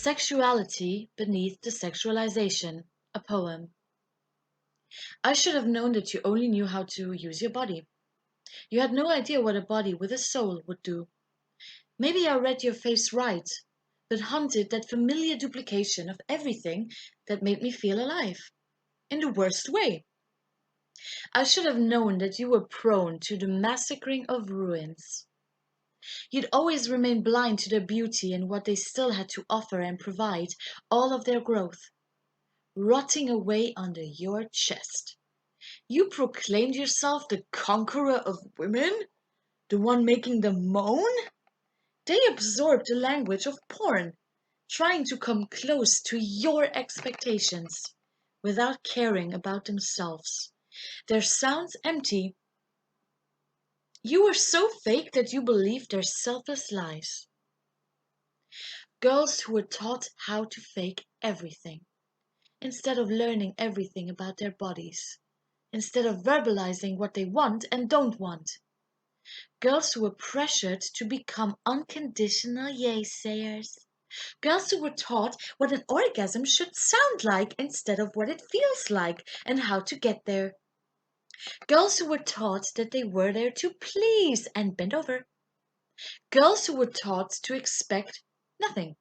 Sexuality Beneath the Sexualization, a poem. I should have known that you only knew how to use your body. You had no idea what a body with a soul would do. Maybe I read your face right, but hunted that familiar duplication of everything that made me feel alive. In the worst way. I should have known that you were prone to the massacring of ruins. You'd always remain blind to their beauty and what they still had to offer and provide, all of their growth, rotting away under your chest. You proclaimed yourself the conqueror of women? The one making them moan? They absorbed the language of porn, trying to come close to your expectations, without caring about themselves. Their sounds empty. You were so fake that you believed their selfless lies. Girls who were taught how to fake everything, instead of learning everything about their bodies, instead of verbalizing what they want and don't want. Girls who were pressured to become unconditional yay-sayers. Girls who were taught what an orgasm should sound like instead of what it feels like and how to get there. Girls who were taught that they were there to please and bend over. Girls who were taught to expect nothing.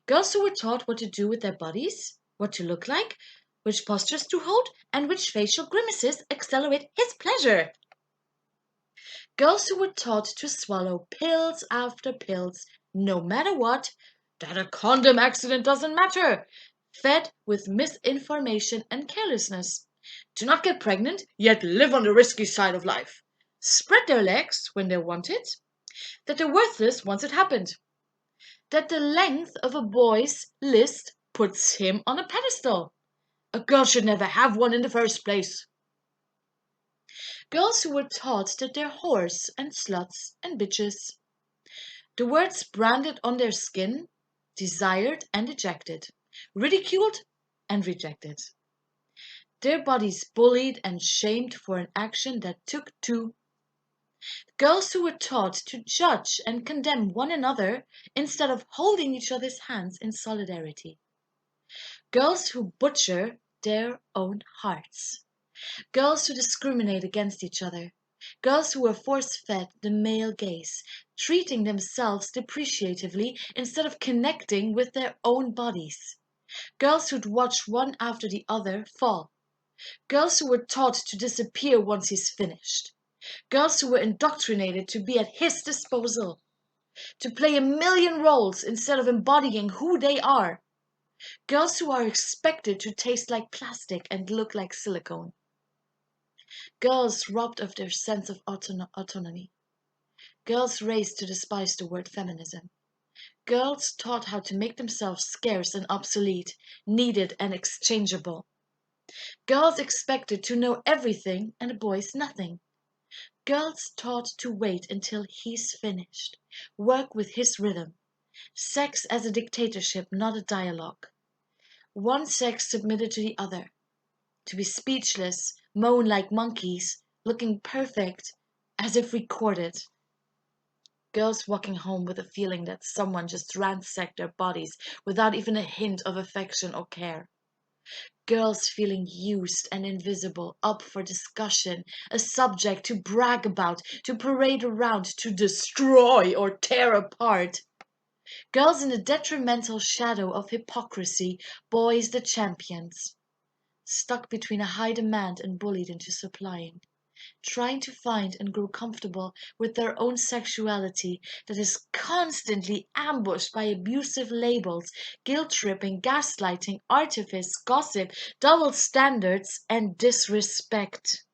Girls who were taught what to do with their bodies, what to look like, which postures to hold, and which facial grimaces accelerate his pleasure. Girls who were taught to swallow pills after pills, no matter what, that a condom accident doesn't matter, fed with misinformation and carelessness. Do not get pregnant, yet live on the risky side of life. Spread their legs when they want it, that they're worthless once it happened, that the length of a boy's list puts him on a pedestal. A girl should never have one in the first place. Girls who were taught that they're whores and sluts and bitches. The words branded on their skin, desired and ejected, ridiculed and rejected. Their bodies bullied and shamed for an action that took two. Girls who were taught to judge and condemn one another instead of holding each other's hands in solidarity. Girls who butcher their own hearts. Girls who discriminate against each other. Girls who were force-fed the male gaze, treating themselves depreciatively instead of connecting with their own bodies. Girls who'd watch one after the other fall. Girls who were taught to disappear once he's finished. Girls who were indoctrinated to be at his disposal, to play a million roles instead of embodying who they are. Girls who are expected to taste like plastic and look like silicone. Girls robbed of their sense of autonomy. Girls raised to despise the word feminism. Girls taught how to make themselves scarce and obsolete, needed and exchangeable. Girls expected to know everything and the boys nothing. Girls taught to wait until he's finished, work with his rhythm. Sex as a dictatorship, not a dialogue. One sex submitted to the other. To be speechless, moan like monkeys, looking perfect, as if recorded. Girls walking home with a feeling that someone just ransacked their bodies without even a hint of affection or care. Girls feeling used and invisible, up for discussion, a subject to brag about, to parade around, to destroy or tear apart. Girls in the detrimental shadow of hypocrisy, boys the champions. Stuck between a high demand and bullied into supplying. Trying to find and grow comfortable with their own sexuality that is constantly ambushed by abusive labels, guilt-tripping, gaslighting, artifice, gossip, double standards, and disrespect.